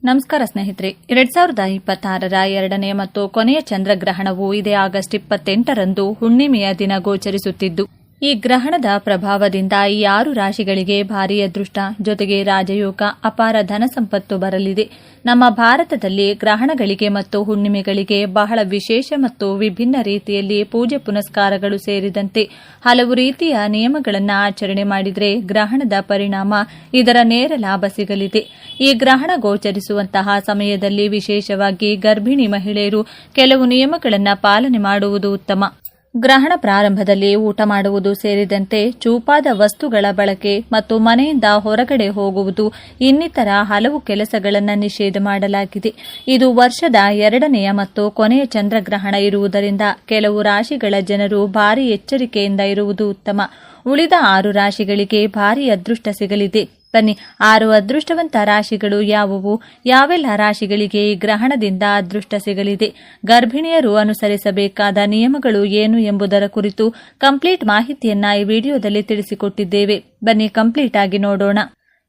ನಮಸ್ಕಾರ ಸ್ನೇಹಿತರೆ, 2026ರ ಎರಡನೇ ಮತ್ತು ಕೊನೆಯ ಚಂದ್ರಗ್ರಹಣವು ಇದೇ ಆಗಸ್ಟ್ 28ರಂದು ಹುಣ್ಣಿಮೆಯ ದಿನ ಗೋಚರಿಸುತ್ತಿದ್ದು, ಈ ಗ್ರಹಣದ ಪ್ರಭಾವದಿಂದ ಈ 6 ರಾಶಿಗಳಿಗೆ ಭಾರೀ ಅದೃಷ್ಟ ಜೊತೆಗೆ ರಾಜಯೋಗ, ಅಪಾರ ಧನ ಸಂಪತ್ತು ಬರಲಿದೆ. ನಮ್ಮ ಭಾರತದಲ್ಲಿ ಗ್ರಹಣಗಳಿಗೆ ಮತ್ತು ಹುಣ್ಣಿಮೆಗಳಿಗೆ ಬಹಳ ವಿಶೇಷ ಮತ್ತು ವಿಭಿನ್ನ ರೀತಿಯಲ್ಲಿ ಪೂಜೆ ಪುನಸ್ಕಾರಗಳು ಸೇರಿದಂತೆ ಹಲವು ರೀತಿಯ ನಿಯಮಗಳನ್ನು ಆಚರಣೆ ಮಾಡಿದರೆ ಗ್ರಹಣದ ಪರಿಣಾಮ ಇದರ ನೇರ ಲಾಭ ಸಿಗಲಿದೆ. ಈ ಗ್ರಹಣ ಗೋಚರಿಸುವಂತಹ ಸಮಯದಲ್ಲಿ ವಿಶೇಷವಾಗಿ ಗರ್ಭಿಣಿ ಮಹಿಳೆಯರು ಕೆಲವು ನಿಯಮಗಳನ್ನು ಪಾಲನೆ ಮಾಡುವುದು ಉತ್ತಮ. ಗ್ರಹಣ ಪ್ರಾರಂಭದಲ್ಲಿ ಊಟ ಮಾಡುವುದು ಸೇರಿದಂತೆ ಚೂಪಾದ ವಸ್ತುಗಳ ಬಳಕೆ ಮತ್ತು ಮನೆಯಿಂದ ಹೊರಗಡೆ ಹೋಗುವುದು ಇನ್ನಿತರ ಹಲವು ಕೆಲಸಗಳನ್ನು ನಿಷೇಧ ಮಾಡಲಾಗಿದೆ. ಇದು ವರ್ಷದ ಎರಡನೆಯ ಮತ್ತು ಕೊನೆಯ ಚಂದ್ರಗ್ರಹಣ ಇರುವುದರಿಂದ ಕೆಲವು ರಾಶಿಗಳ ಜನರು ಭಾರಿ ಎಚ್ಚರಿಕೆಯಿಂದ ಇರುವುದು ಉತ್ತಮ. ಉಳಿದ 6 ರಾಶಿಗಳಿಗೆ ಭಾರಿ ಅದೃಷ್ಟ ಸಿಗಲಿದೆ. ಬನ್ನಿ, 6 ಅದೃಷ್ಟವಂತ ರಾಶಿಗಳು ಯಾವುವು, ಯಾವೆಲ್ಲ ರಾಶಿಗಳಿಗೆ ಈ ಗ್ರಹಣದಿಂದ ಅದೃಷ್ಟ ಸಿಗಲಿದೆ, ಗರ್ಭಿಣಿಯರು ಅನುಸರಿಸಬೇಕಾದ ನಿಯಮಗಳು ಏನು ಎಂಬುದರ ಕುರಿತು ಕಂಪ್ಲೀಟ್ ಮಾಹಿತಿಯನ್ನ ಈ ವಿಡಿಯೋದಲ್ಲಿ ತಿಳಿಸಿಕೊಟ್ಟಿದ್ದೇವೆ. ಬನ್ನಿ ಕಂಪ್ಲೀಟ್ ಆಗಿ ನೋಡೋಣ.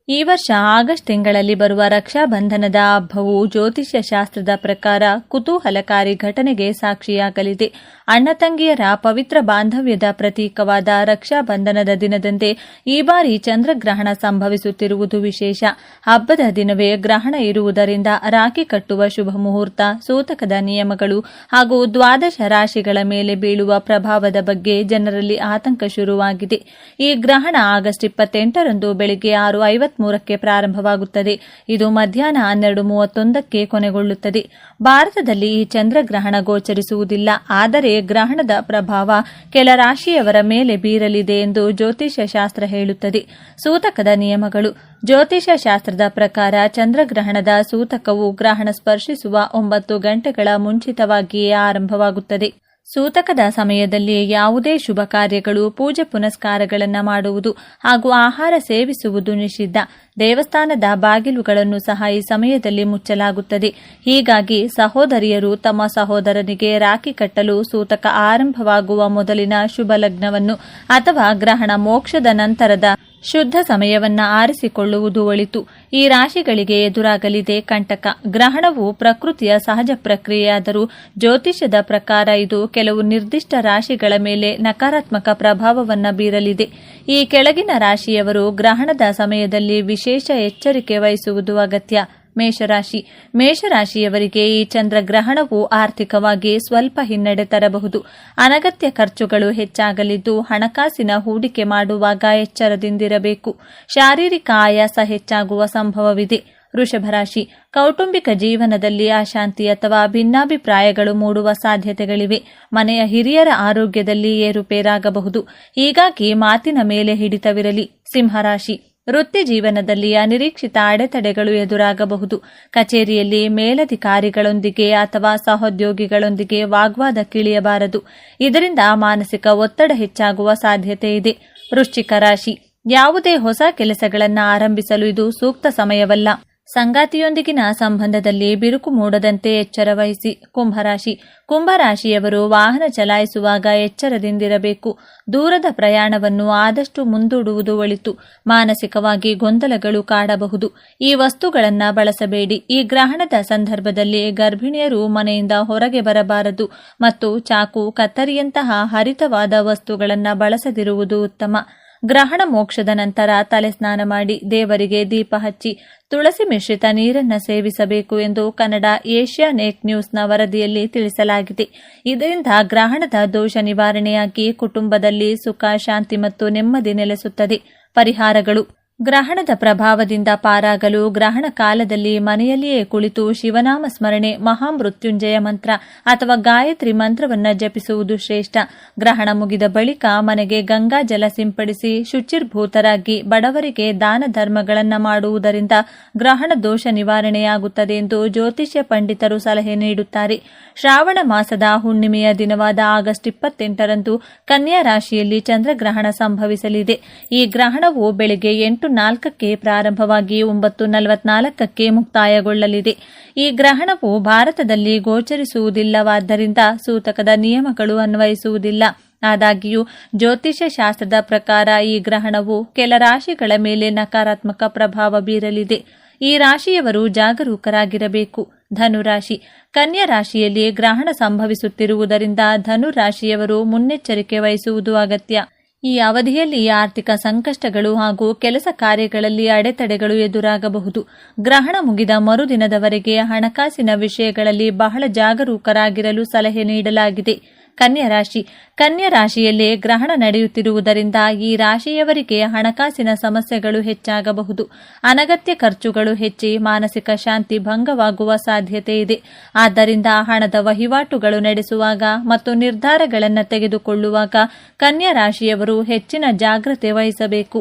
ಈ ವರ್ಷ ಆಗಸ್ಟ್ ತಿಂಗಳಲ್ಲಿ ಬರುವ ರಕ್ಷಾ ಬಂಧನದ ಹಬ್ಬವು ಜ್ಯೋತಿಷ್ಯ ಶಾಸ್ತ್ರದ ಪ್ರಕಾರ ಕುತೂಹಲಕಾರಿ ಘಟನೆಗೆ ಸಾಕ್ಷಿಯಾಗಲಿದೆ. ಅಣ್ಣ ತಂಗಿಯರ ಪವಿತ್ರ ಬಾಂಧವ್ಯದ ಪ್ರತೀಕವಾದ ರಕ್ಷಾ ಬಂಧನದ ದಿನದಂದೇ ಈ ಬಾರಿ ಚಂದ್ರಗ್ರಹಣ ಸಂಭವಿಸುತ್ತಿರುವುದು ವಿಶೇಷ. ಹಬ್ಬದ ದಿನವೇ ಗ್ರಹಣ ಇರುವುದರಿಂದ ರಾಖಿ ಕಟ್ಟುವ ಶುಭ ಮುಹೂರ್ತ, ಸೂತಕದ ನಿಯಮಗಳು ಹಾಗೂ ದ್ವಾದಶ ರಾಶಿಗಳ ಮೇಲೆ ಬೀಳುವ ಪ್ರಭಾವದ ಬಗ್ಗೆ ಜನರಲ್ಲಿ ಆತಂಕ ಶುರುವಾಗಿದೆ. ಈ ಗ್ರಹಣ ಆಗಸ್ಟ್ 28ರಂದು ಬೆಳಗ್ಗೆ 6:53ಕ್ಕೆ ಪ್ರಾರಂಭವಾಗುತ್ತದೆ. ಇದು ಮಧ್ಯಾಹ್ನ 12:31ಕ್ಕೆ ಕೊನೆಗೊಳ್ಳುತ್ತದೆ. ಭಾರತದಲ್ಲಿ ಈ ಚಂದ್ರಗ್ರಹಣ ಗೋಚರಿಸುವುದಿಲ್ಲ, ಆದರೆ ಗ್ರಹಣದ ಪ್ರಭಾವ ಕೆಲ ರಾಶಿಯವರ ಮೇಲೆ ಬೀರಲಿದೆ ಎಂದು ಜ್ಯೋತಿಷ್ಯ ಶಾಸ್ತ್ರ ಹೇಳುತ್ತದೆ. ಸೂತಕದ ನಿಯಮಗಳು. ಜ್ಯೋತಿಷ್ಯ ಶಾಸ್ತ್ರದ ಪ್ರಕಾರ ಚಂದ್ರಗ್ರಹಣದ ಸೂತಕವು ಗ್ರಹಣ ಸ್ಪರ್ಶಿಸುವ 9 ಗಂಟೆಗಳ ಮುಂಚಿತವಾಗಿಯೇ ಆರಂಭವಾಗುತ್ತದೆ. ಸೂತಕದ ಸಮಯದಲ್ಲಿ ಯಾವುದೇ ಶುಭ ಕಾರ್ಯಗಳು, ಪೂಜೆ ಪುನಸ್ಕಾರಗಳನ್ನು ಮಾಡುವುದು ಹಾಗೂ ಆಹಾರ ಸೇವಿಸುವುದು ನಿಷಿದ್ಧ. ದೇವಸ್ಥಾನದ ಬಾಗಿಲುಗಳನ್ನು ಸಹ ಈ ಸಮಯದಲ್ಲಿ ಮುಚ್ಚಲಾಗುತ್ತದೆ. ಹೀಗಾಗಿ ಸಹೋದರಿಯರು ತಮ್ಮ ಸಹೋದರನಿಗೆ ರಾಖಿ ಕಟ್ಟಲು ಸೂತಕ ಆರಂಭವಾಗುವ ಮೊದಲಿನ ಶುಭ ಲಗ್ನವನ್ನು ಅಥವಾ ಗ್ರಹಣ ಮೋಕ್ಷದ ನಂತರದ ಶುದ್ಧ ಸಮಯವನ್ನ ಆರಿಸಿಕೊಳ್ಳುವುದು ಒಳಿತು. ಈ ರಾಶಿಗಳಿಗೆ ಎದುರಾಗಲಿದೆ ಕಂಟಕ. ಗ್ರಹಣವು ಪ್ರಕೃತಿಯ ಸಹಜ ಪ್ರಕ್ರಿಯೆಯಾದರೂ ಜ್ಯೋತಿಷ್ಯದ ಪ್ರಕಾರ ಇದು ಕೆಲವು ನಿರ್ದಿಷ್ಟ ರಾಶಿಗಳ ಮೇಲೆ ನಕಾರಾತ್ಮಕ ಪ್ರಭಾವವನ್ನು ಬೀರಲಿದೆ. ಈ ಕೆಳಗಿನ ರಾಶಿಯವರು ಗ್ರಹಣದ ಸಮಯದಲ್ಲಿ ವಿಶೇಷ ಎಚ್ಚರಿಕೆ ವಹಿಸುವುದು ಅಗತ್ಯ. ಮೇಷರಾಶಿ. ಮೇಷರಾಶಿಯವರಿಗೆ ಈ ಚಂದ್ರಗ್ರಹಣವು ಆರ್ಥಿಕವಾಗಿ ಸ್ವಲ್ಪ ಹಿನ್ನಡೆ ತರಬಹುದು. ಅನಗತ್ಯ ಖರ್ಚುಗಳು ಹೆಚ್ಚಾಗಲಿದ್ದು ಹಣಕಾಸಿನ ಹೂಡಿಕೆ ಮಾಡುವಾಗ ಎಚ್ಚರದಿಂದಿರಬೇಕು. ಶಾರೀರಿಕ ಆಯಾಸ ಹೆಚ್ಚಾಗುವ ಸಂಭವವಿದೆ. ವೃಷಭರಾಶಿ. ಕೌಟುಂಬಿಕ ಜೀವನದಲ್ಲಿ ಅಶಾಂತಿ ಅಥವಾ ಭಿನ್ನಾಭಿಪ್ರಾಯಗಳು ಮೂಡುವ ಸಾಧ್ಯತೆಗಳಿವೆ. ಮನೆಯ ಹಿರಿಯರ ಆರೋಗ್ಯದಲ್ಲಿ ಏರುಪೇರಾಗಬಹುದು. ಹೀಗಾಗಿ ಮಾತಿನ ಮೇಲೆ ಹಿಡಿತವಿರಲಿ. ಸಿಂಹರಾಶಿ. ವೃತ್ತಿ ಜೀವನದಲ್ಲಿ ಅನಿರೀಕ್ಷಿತ ಅಡೆತಡೆಗಳು ಎದುರಾಗಬಹುದು. ಕಚೇರಿಯಲ್ಲಿ ಮೇಲಧಿಕಾರಿಗಳೊಂದಿಗೆ ಅಥವಾ ಸಹೋದ್ಯೋಗಿಗಳೊಂದಿಗೆ ವಾಗ್ವಾದಕ್ಕಿಳಿಯಬಾರದು. ಇದರಿಂದ ಮಾನಸಿಕ ಒತ್ತಡ ಹೆಚ್ಚಾಗುವ ಸಾಧ್ಯತೆ ಇದೆ. ವೃಶ್ಚಿಕ ರಾಶಿ. ಯಾವುದೇ ಹೊಸ ಕೆಲಸಗಳನ್ನು ಆರಂಭಿಸಲು ಇದು ಸೂಕ್ತ ಸಮಯವಲ್ಲ. ಸಂಗಾತಿಯೊಂದಿಗಿನ ಸಂಬಂಧದಲ್ಲಿ ಬಿರುಕು ಮೂಡದಂತೆ ಎಚ್ಚರ ವಹಿಸಿ. ಕುಂಭರಾಶಿ. ಕುಂಭರಾಶಿಯವರು ವಾಹನ ಚಲಾಯಿಸುವಾಗ ಎಚ್ಚರದಿಂದಿರಬೇಕು. ದೂರದ ಪ್ರಯಾಣವನ್ನು ಆದಷ್ಟು ಮುಂದೂಡುವುದು ಒಳಿತು. ಮಾನಸಿಕವಾಗಿ ಗೊಂದಲಗಳು ಕಾಡಬಹುದು. ಈ ವಸ್ತುಗಳನ್ನು ಬಳಸಬೇಡಿ. ಈ ಗ್ರಹಣದ ಸಂದರ್ಭದಲ್ಲಿ ಗರ್ಭಿಣಿಯರು ಮನೆಯಿಂದ ಹೊರಗೆ ಬರಬಾರದು ಮತ್ತು ಚಾಕು, ಕತ್ತರಿಯಂತಹ ಹರಿತವಾದ ವಸ್ತುಗಳನ್ನು ಬಳಸದಿರುವುದು ಉತ್ತಮ. ಗ್ರಹಣ ಮೋಕ್ಷದ ನಂತರ ತಲೆ ಸ್ನಾನ ಮಾಡಿ ದೇವರಿಗೆ ದೀಪ ಹಚ್ಚಿ ತುಳಸಿ ಮಿಶ್ರಿತ ನೀರನ್ನು ಸೇವಿಸಬೇಕು ಎಂದು ಕನ್ನಡ ಏಷ್ಯಾನೆಟ್ ನ್ಯೂಸ್ನ ವರದಿಯಲ್ಲಿ ತಿಳಿಸಲಾಗಿದೆ. ಇದರಿಂದ ಗ್ರಹಣದ ದೋಷ ನಿವಾರಣೆಯಾಗಿ ಕುಟುಂಬದಲ್ಲಿ ಸುಖ, ಶಾಂತಿ ಮತ್ತು ನೆಮ್ಮದಿ ನೆಲೆಸುತ್ತದೆ. ಪರಿಹಾರಗಳು. ಗ್ರಹಣದ ಪ್ರಭಾವದಿಂದ ಪಾರಾಗಲು ಗ್ರಹಣ ಕಾಲದಲ್ಲಿ ಮನೆಯಲ್ಲಿಯೇ ಕುಳಿತು ಶಿವನಾಮ ಸ್ಮರಣೆ, ಮಹಾಮೃತ್ಯುಂಜಯ ಮಂತ್ರ ಅಥವಾ ಗಾಯತ್ರಿ ಮಂತ್ರವನ್ನು ಜಪಿಸುವುದು ಶ್ರೇಷ್ಠ. ಗ್ರಹಣ ಮುಗಿದ ಬಳಿಕ ಮನೆಗೆ ಗಂಗಾ ಜಲ ಸಿಂಪಡಿಸಿ ಶುಚಿರ್ಭೂತರಾಗಿ ಬಡವರಿಗೆ ದಾನ ಧರ್ಮಗಳನ್ನು ಮಾಡುವುದರಿಂದ ಗ್ರಹಣ ದೋಷ ನಿವಾರಣೆಯಾಗುತ್ತದೆ ಎಂದು ಜ್ಯೋತಿಷ್ಯ ಪಂಡಿತರು ಸಲಹೆ ನೀಡುತ್ತಾರೆ. ಶ್ರಾವಣ ಮಾಸದ ಹುಣ್ಣಿಮೆಯ ದಿನವಾದ ಆಗಸ್ಟ್ 28ರಂದು ಕನ್ಯಾ ರಾಶಿಯಲ್ಲಿ ಚಂದ್ರಗ್ರಹಣ ಸಂಭವಿಸಲಿದೆ. ಈ ಗ್ರಹಣವು ಬೆಳಗ್ಗೆ 8:04ಕ್ಕೆ ಪ್ರಾರಂಭವಾಗಿ 9:44ಕ್ಕೆ ಮುಕ್ತಾಯಗೊಳ್ಳಲಿದೆ. ಈ ಗ್ರಹಣವು ಭಾರತದಲ್ಲಿ ಗೋಚರಿಸುವುದಿಲ್ಲವಾದ್ದರಿಂದ ಸೂತಕದ ನಿಯಮಗಳು ಅನ್ವಯಿಸುವುದಿಲ್ಲ. ಆದಾಗ್ಯೂ ಜ್ಯೋತಿಷ್ಯ ಶಾಸ್ತ್ರದ ಪ್ರಕಾರ ಈ ಗ್ರಹಣವು ಕೆಲ ರಾಶಿಗಳ ಮೇಲೆ ನಕಾರಾತ್ಮಕ ಪ್ರಭಾವ ಬೀರಲಿದೆ. ಈ ರಾಶಿಯವರು ಜಾಗರೂಕರಾಗಿರಬೇಕು. ಧನುರಾಶಿ. ಕನ್ಯಾ ರಾಶಿಯಲ್ಲಿ ಗ್ರಹಣ ಸಂಭವಿಸುತ್ತಿರುವುದರಿಂದ ಧನುರಾಶಿಯವರು ಮುನ್ನೆಚ್ಚರಿಕೆ ವಹಿಸುವುದು ಅಗತ್ಯ. ಈ ಅವಧಿಯಲ್ಲಿ ಆರ್ಥಿಕ ಸಂಕಷ್ಟಗಳು ಹಾಗೂ ಕೆಲಸ ಕಾರ್ಯಗಳಲ್ಲಿ ಅಡೆತಡೆಗಳು ಎದುರಾಗಬಹುದು. ಗ್ರಹಣ ಮುಗಿದ ಮರುದಿನದವರೆಗೆ ಹಣಕಾಸಿನ ವಿಷಯಗಳಲ್ಲಿ ಬಹಳ ಜಾಗರೂಕರಾಗಿರಲು ಸಲಹೆ ನೀಡಲಾಗಿದೆ. ಕನ್ಯಾ ರಾಶಿಯಲ್ಲೇ ಗ್ರಹಣ ನಡೆಯುತ್ತಿರುವುದರಿಂದ ಈ ರಾಶಿಯವರಿಗೆ ಹಣಕಾಸಿನ ಸಮಸ್ಯೆಗಳು ಹೆಚ್ಚಾಗಬಹುದು. ಅನಗತ್ಯ ಖರ್ಚುಗಳು ಹೆಚ್ಚಿ ಮಾನಸಿಕ ಶಾಂತಿ ಭಂಗವಾಗುವ ಸಾಧ್ಯತೆ ಇದೆ. ಆದ್ದರಿಂದ ಹಣದ ವಹಿವಾಟುಗಳು ನಡೆಸುವಾಗ ಮತ್ತು ನಿರ್ಧಾರಗಳನ್ನು ತೆಗೆದುಕೊಳ್ಳುವಾಗ ಕನ್ಯಾ ರಾಶಿಯವರು ಹೆಚ್ಚಿನ ಜಾಗ್ರತೆ ವಹಿಸಬೇಕು.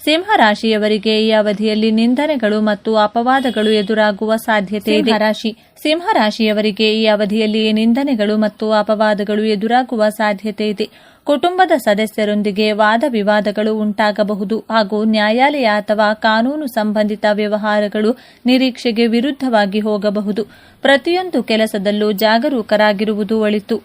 ಸಿಂಹರಾಶಿಯವರಿಗೆ ಈ ಅವಧಿಯಲ್ಲಿ ನಿಂದನೆಗಳು ಮತ್ತು ಅಪವಾದಗಳು ಎದುರಾಗುವ ಸಾಧ್ಯತೆ ಇದೆ. ಸಿಂಹರಾಶಿಯವರಿಗೆ ಈ ಅವಧಿಯಲ್ಲಿ ನಿಂದನೆಗಳು ಮತ್ತು ಅಪವಾದಗಳು ಎದುರಾಗುವ ಸಾಧ್ಯತೆ ಇದೆ. ಕುಟುಂಬದ ಸದಸ್ಯರೊಂದಿಗೆ ವಾದ ವಿವಾದಗಳು ಉಂಟಾಗಬಹುದು ಹಾಗೂ ನ್ಯಾಯಾಲಯ ಅಥವಾ ಕಾನೂನು ಸಂಬಂಧಿತ ವ್ಯವಹಾರಗಳು ನಿರೀಕ್ಷೆಗೆ ವಿರುದ್ಧವಾಗಿ ಹೋಗಬಹುದು. ಪ್ರತಿಯೊಂದು ಕೆಲಸದಲ್ಲೂ ಜಾಗರೂಕರಾಗಿರುವುದು ಒಳಿತು.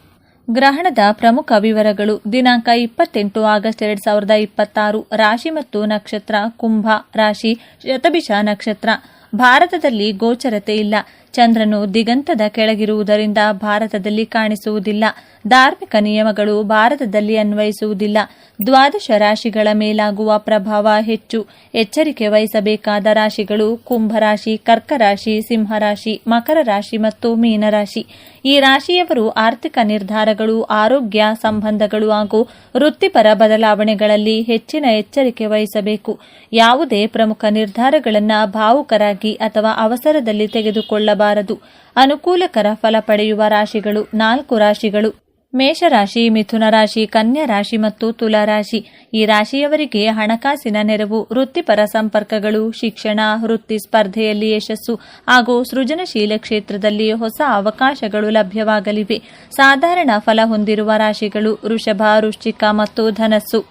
ಗ್ರಹಣದ ಪ್ರಮುಖ ವಿವರಗಳು. ದಿನಾಂಕ 28 ಆಗಸ್ಟ್ 2026. ರಾಶಿ ಮತ್ತು ನಕ್ಷತ್ರ ಕುಂಭ ರಾಶಿ, ಶತಭಿಷ ನಕ್ಷತ್ರ. ಭಾರತದಲ್ಲಿ ಗೋಚರತೆ ಇಲ್ಲ. ಚಂದ್ರನು ದಿಗಂತದ ಕೆಳಗಿರುವುದರಿಂದ ಭಾರತದಲ್ಲಿ ಕಾಣಿಸುವುದಿಲ್ಲ. ಧಾರ್ಮಿಕ ನಿಯಮಗಳು ಭಾರತದಲ್ಲಿ ಅನ್ವಯಿಸುವುದಿಲ್ಲ. ದ್ವಾದಶ ರಾಶಿಗಳ ಮೇಲಾಗುವ ಪ್ರಭಾವ ಹೆಚ್ಚು. ಎಚ್ಚರಿಕೆ ವಹಿಸಬೇಕಾದ ರಾಶಿಗಳು ಕುಂಭರಾಶಿ, ಕರ್ಕರಾಶಿ, ಸಿಂಹರಾಶಿ, ಮಕರ ರಾಶಿ ಮತ್ತು ಮೀನರಾಶಿ. ಈ ರಾಶಿಯವರು ಆರ್ಥಿಕ ನಿರ್ಧಾರಗಳು, ಆರೋಗ್ಯ, ಸಂಬಂಧಗಳು ಹಾಗೂ ವೃತ್ತಿಪರ ಬದಲಾವಣೆಗಳಲ್ಲಿ ಹೆಚ್ಚಿನ ಎಚ್ಚರಿಕೆ ವಹಿಸಬೇಕು. ಯಾವುದೇ ಪ್ರಮುಖ ನಿರ್ಧಾರಗಳನ್ನು ಭಾವುಕರಾಗಿ ಅಥವಾ ಅವಸರದಲ್ಲಿ ತೆಗೆದುಕೊಳ್ಳಬಾರದು. ಅನುಕೂಲಕರ ಫಲ ಪಡೆಯುವ ರಾಶಿಗಳು 4 ರಾಶಿಗಳು: ಮೇಷರಾಶಿ, ಮಿಥುನ ರಾಶಿ, ಕನ್ಯಾ ರಾಶಿ ಮತ್ತು ತುಲಾ ರಾಶಿ. ಈ ರಾಶಿಯವರಿಗೆ ಹಣಕಾಸಿನ ನೆರವು, ವೃತ್ತಿಪರ ಸಂಪರ್ಕಗಳು, ಶಿಕ್ಷಣ, ವೃತ್ತಿ ಸ್ಪರ್ಧೆಯಲ್ಲಿ ಯಶಸ್ಸು ಹಾಗೂ ಸೃಜನಶೀಲ ಕ್ಷೇತ್ರದಲ್ಲಿ ಹೊಸ ಅವಕಾಶಗಳು ಲಭ್ಯವಾಗಲಿವೆ. ಸಾಧಾರಣ ಫಲ ಹೊಂದಿರುವ ರಾಶಿಗಳು ವೃಷಭ, ವೃಶ್ಚಿಕ ಮತ್ತು ಧನಸ್ಸು.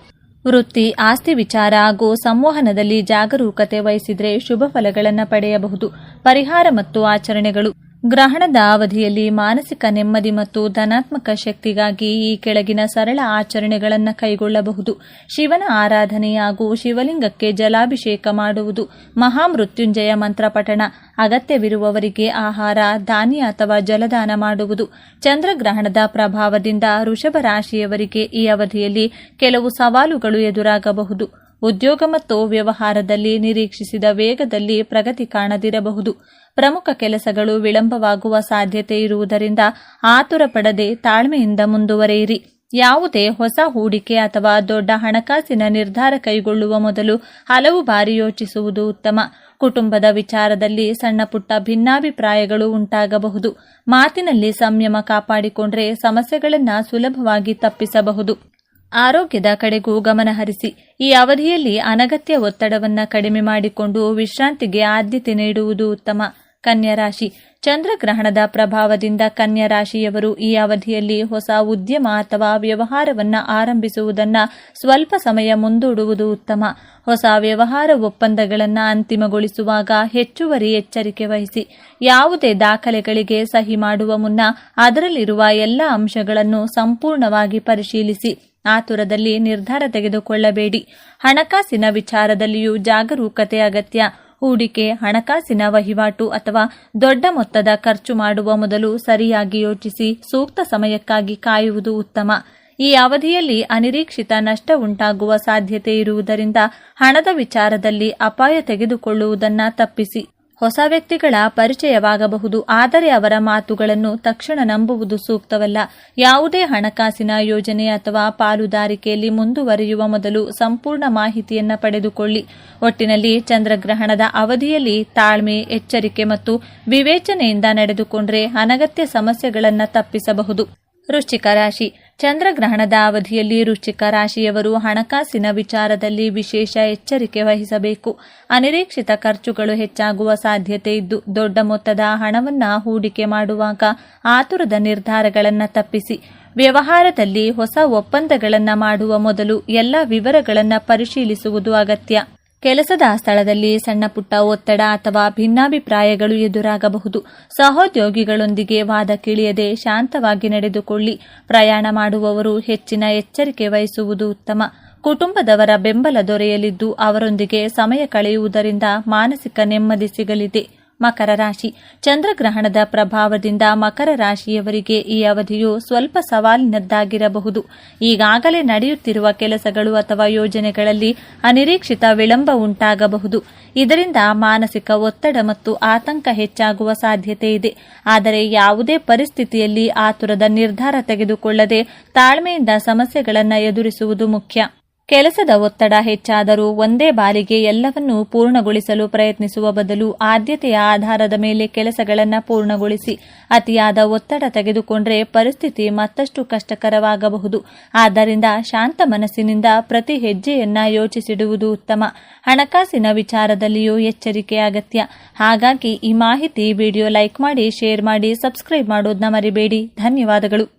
ವೃತ್ತಿ, ಆಸ್ತಿ ವಿಚಾರ ಹಾಗೂ ಸಂವಹನದಲ್ಲಿ ಜಾಗರೂಕತೆ ವಹಿಸಿದರೆ ಶುಭ ಫಲಗಳನ್ನು ಪಡೆಯಬಹುದು. ಪರಿಹಾರ ಮತ್ತು ಆಚರಣೆಗಳು. ಗ್ರಹಣದ ಅವಧಿಯಲ್ಲಿ ಮಾನಸಿಕ ನೆಮ್ಮದಿ ಮತ್ತು ಧನಾತ್ಮಕ ಶಕ್ತಿಗಾಗಿ ಈ ಕೆಳಗಿನ ಸರಳ ಆಚರಣೆಗಳನ್ನು ಕೈಗೊಳ್ಳಬಹುದು. ಶಿವನ ಆರಾಧನೆ ಹಾಗೂ ಶಿವಲಿಂಗಕ್ಕೆ ಜಲಾಭಿಷೇಕ ಮಾಡುವುದು. ಮಹಾಮೃತ್ಯುಂಜಯ ಮಂತ್ರ ಪಠಣ. ಅಗತ್ಯವಿರುವವರಿಗೆ ಆಹಾರ, ಧಾನ್ಯ ಅಥವಾ ಜಲದಾನ ಮಾಡುವುದು. ಚಂದ್ರಗ್ರಹಣದ ಪ್ರಭಾವದಿಂದ ವೃಷಭ ರಾಶಿಯವರಿಗೆ ಈ ಅವಧಿಯಲ್ಲಿ ಕೆಲವು ಸವಾಲುಗಳು ಎದುರಾಗಬಹುದು. ಉದ್ಯೋಗ ಮತ್ತು ವ್ಯವಹಾರದಲ್ಲಿ ನಿರೀಕ್ಷಿಸಿದ ವೇಗದಲ್ಲಿ ಪ್ರಗತಿ ಕಾಣದಿರಬಹುದು. ಪ್ರಮುಖ ಕೆಲಸಗಳು ವಿಳಂಬವಾಗುವ ಸಾಧ್ಯತೆ ಇರುವುದರಿಂದ ಆತುರ ಪಡದೆ ತಾಳ್ಮೆಯಿಂದ ಮುಂದುವರೆಯಿರಿ. ಯಾವುದೇ ಹೊಸ ಹೂಡಿಕೆ ಅಥವಾ ದೊಡ್ಡ ಹಣಕಾಸಿನ ನಿರ್ಧಾರ ಕೈಗೊಳ್ಳುವ ಮೊದಲು ಹಲವು ಬಾರಿ ಯೋಚಿಸುವುದು ಉತ್ತಮ. ಕುಟುಂಬದ ವಿಚಾರದಲ್ಲಿ ಸಣ್ಣ ಪುಟ್ಟ ಭಿನ್ನಾಭಿಪ್ರಾಯಗಳು ಉಂಟಾಗಬಹುದು. ಮಾತಿನಲ್ಲಿ ಸಂಯಮ ಕಾಪಾಡಿಕೊಂಡರೆ ಸಮಸ್ಯೆಗಳನ್ನು ಸುಲಭವಾಗಿ ತಪ್ಪಿಸಬಹುದು. ಆರೋಗ್ಯದ ಕಡೆಗೂ ಗಮನ ಹರಿಸಿ. ಈ ಅವಧಿಯಲ್ಲಿ ಅನಗತ್ಯ ಒತ್ತಡವನ್ನು ಕಡಿಮೆ ಮಾಡಿಕೊಂಡು ವಿಶ್ರಾಂತಿಗೆ ಆದ್ಯತೆ ನೀಡುವುದು ಉತ್ತಮ. ಕನ್ಯಾ ರಾಶಿ. ಚಂದ್ರಗ್ರಹಣದ ಪ್ರಭಾವದಿಂದ ಕನ್ಯಾ ರಾಶಿಯವರು ಈ ಅವಧಿಯಲ್ಲಿ ಹೊಸ ಉದ್ಯಮ ಅಥವಾ ವ್ಯವಹಾರವನ್ನು ಆರಂಭಿಸುವುದನ್ನು ಸ್ವಲ್ಪ ಸಮಯ ಮುಂದೂಡುವುದು ಉತ್ತಮ. ಹೊಸ ವ್ಯವಹಾರ ಒಪ್ಪಂದಗಳನ್ನು ಅಂತಿಮಗೊಳಿಸುವಾಗ ಹೆಚ್ಚುವರಿ ಎಚ್ಚರಿಕೆ ವಹಿಸಿ. ಯಾವುದೇ ದಾಖಲೆಗಳಿಗೆ ಸಹಿ ಮಾಡುವ ಮುನ್ನ ಅದರಲ್ಲಿರುವ ಎಲ್ಲ ಅಂಶಗಳನ್ನು ಸಂಪೂರ್ಣವಾಗಿ ಪರಿಶೀಲಿಸಿ. ಆತುರದಲ್ಲಿ ನಿರ್ಧಾರ ತೆಗೆದುಕೊಳ್ಳಬೇಡಿ. ಹಣಕಾಸಿನ ವಿಚಾರದಲ್ಲಿಯೂ ಜಾಗರೂಕತೆ ಅಗತ್ಯ. ಹೂಡಿಕೆ, ಹಣಕಾಸಿನ ವಹಿವಾಟು ಅಥವಾ ದೊಡ್ಡ ಮೊತ್ತದ ಖರ್ಚು ಮಾಡುವ ಮೊದಲು ಸರಿಯಾಗಿ ಯೋಚಿಸಿ ಸೂಕ್ತ ಸಮಯಕ್ಕಾಗಿ ಕಾಯುವುದು ಉತ್ತಮ. ಈ ಅವಧಿಯಲ್ಲಿ ಅನಿರೀಕ್ಷಿತ ನಷ್ಟ ಉಂಟಾಗುವ ಸಾಧ್ಯತೆ ಇರುವುದರಿಂದ ಹಣದ ವಿಚಾರದಲ್ಲಿ ಅಪಾಯ ತೆಗೆದುಕೊಳ್ಳುವುದನ್ನು ತಪ್ಪಿಸಿ. ಹೊಸ ವ್ಯಕ್ತಿಗಳ ಪರಿಚಯವಾಗಬಹುದು, ಆದರೆ ಅವರ ಮಾತುಗಳನ್ನು ತಕ್ಷಣ ನಂಬುವುದು ಸೂಕ್ತವಲ್ಲ. ಯಾವುದೇ ಹಣಕಾಸಿನ ಯೋಜನೆ ಅಥವಾ ಪಾಲುದಾರಿಕೆಯಲ್ಲಿ ಮುಂದುವರಿಯುವ ಮೊದಲು ಸಂಪೂರ್ಣ ಮಾಹಿತಿಯನ್ನು ಪಡೆದುಕೊಳ್ಳಿ. ಒಟ್ಟಿನಲ್ಲಿ ಚಂದ್ರಗ್ರಹಣದ ಅವಧಿಯಲ್ಲಿ ತಾಳ್ಮೆ, ಎಚ್ಚರಿಕೆ ಮತ್ತು ವಿವೇಚನೆಯಿಂದ ನಡೆದುಕೊಂಡರೆ ಅನಗತ್ಯ ಸಮಸ್ಯೆಗಳನ್ನು ತಪ್ಪಿಸಬಹುದು. ವೃಶ್ಚಿಕ ರಾಶಿ. ಚಂದ್ರಗ್ರಹಣದ ಅವಧಿಯಲ್ಲಿ ವೃಶ್ಚಿಕ ರಾಶಿಯವರು ಹಣಕಾಸಿನ ವಿಚಾರದಲ್ಲಿ ವಿಶೇಷ ಎಚ್ಚರಿಕೆ ವಹಿಸಬೇಕು. ಅನಿರೀಕ್ಷಿತ ಖರ್ಚುಗಳು ಹೆಚ್ಚಾಗುವ ಸಾಧ್ಯತೆ ಇದ್ದು ದೊಡ್ಡ ಮೊತ್ತದ ಹಣವನ್ನು ಹೂಡಿಕೆ ಮಾಡುವಾಗ ಆತುರದ ನಿರ್ಧಾರಗಳನ್ನು ತಪ್ಪಿಸಿ. ವ್ಯವಹಾರದಲ್ಲಿ ಹೊಸ ಒಪ್ಪಂದಗಳನ್ನು ಮಾಡುವ ಮೊದಲು ಎಲ್ಲ ವಿವರಗಳನ್ನು ಪರಿಶೀಲಿಸುವುದು ಅಗತ್ಯ. ಕೆಲಸದ ಸ್ಥಳದಲ್ಲಿ ಸಣ್ಣ ಪುಟ್ಟ ಒತ್ತಡ ಅಥವಾ ಭಿನ್ನಾಭಿಪ್ರಾಯಗಳು ಎದುರಾಗಬಹುದು. ಸಹೋದ್ಯೋಗಿಗಳೊಂದಿಗೆ ವಾದಕ್ಕಿಳಿಯದೆ ಶಾಂತವಾಗಿ ನಡೆದುಕೊಳ್ಳಿ. ಪ್ರಯಾಣ ಮಾಡುವವರು ಹೆಚ್ಚಿನ ಎಚ್ಚರಿಕೆ ವಹಿಸುವುದು ಉತ್ತಮ. ಕುಟುಂಬದವರ ಬೆಂಬಲ ದೊರೆಯಲಿದ್ದು ಅವರೊಂದಿಗೆ ಸಮಯ ಕಳೆಯುವುದರಿಂದ ಮಾನಸಿಕ ನೆಮ್ಮದಿ ಸಿಗಲಿದೆ. ಮಕರ ರಾಶಿ. ಚಂದ್ರಗ್ರಹಣದ ಪ್ರಭಾವದಿಂದ ಮಕರ ರಾಶಿಯವರಿಗೆ ಈ ಅವಧಿಯು ಸ್ವಲ್ಪ ಸವಾಲಿನದ್ದಾಗಿರಬಹುದು. ಈಗಾಗಲೇ ನಡೆಯುತ್ತಿರುವ ಕೆಲಸಗಳು ಅಥವಾ ಯೋಜನೆಗಳಲ್ಲಿ ಅನಿರೀಕ್ಷಿತ ವಿಳಂಬ ಉಂಟಾಗಬಹುದು. ಇದರಿಂದ ಮಾನಸಿಕ ಒತ್ತಡ ಮತ್ತು ಆತಂಕ ಹೆಚ್ಚಾಗುವ ಸಾಧ್ಯತೆ ಇದೆ. ಆದರೆ ಯಾವುದೇ ಪರಿಸ್ಥಿತಿಯಲ್ಲಿ ಆತುರದ ನಿರ್ಧಾರ ತೆಗೆದುಕೊಳ್ಳದೆ ತಾಳ್ಮೆಯಿಂದ ಸಮಸ್ಯೆಗಳನ್ನು ಎದುರಿಸುವುದು ಮುಖ್ಯ. ಕೆಲಸದ ಒತ್ತಡ ಹೆಚ್ಚಾದರೂ ಒಂದೇ ಬಾರಿಗೆ ಎಲ್ಲವನ್ನೂ ಪೂರ್ಣಗೊಳಿಸಲು ಪ್ರಯತ್ನಿಸುವ ಬದಲು ಆದ್ಯತೆಯ ಆಧಾರದ ಮೇಲೆ ಕೆಲಸಗಳನ್ನು ಪೂರ್ಣಗೊಳಿಸಿ. ಅತಿಯಾದ ಒತ್ತಡ ತೆಗೆದುಕೊಂಡರೆ ಪರಿಸ್ಥಿತಿ ಮತ್ತಷ್ಟು ಕಷ್ಟಕರವಾಗಬಹುದು. ಆದ್ದರಿಂದ ಶಾಂತ ಮನಸ್ಸಿನಿಂದ ಪ್ರತಿ ಹೆಜ್ಜೆಯನ್ನ ಯೋಚಿಸಿಡುವುದು ಉತ್ತಮ. ಹಣಕಾಸಿನ ವಿಚಾರದಲ್ಲಿಯೂ ಎಚ್ಚರಿಕೆ ಅಗತ್ಯ. ಹಾಗಾಗಿ ಈ ಮಾಹಿತಿ ವಿಡಿಯೋ ಲೈಕ್ ಮಾಡಿ, ಶೇರ್ ಮಾಡಿ, ಸಬ್ಸ್ಕ್ರೈಬ್ ಮಾಡೋದನ್ನ ಮರಿಬೇಡಿ. ಧನ್ಯವಾದಗಳು.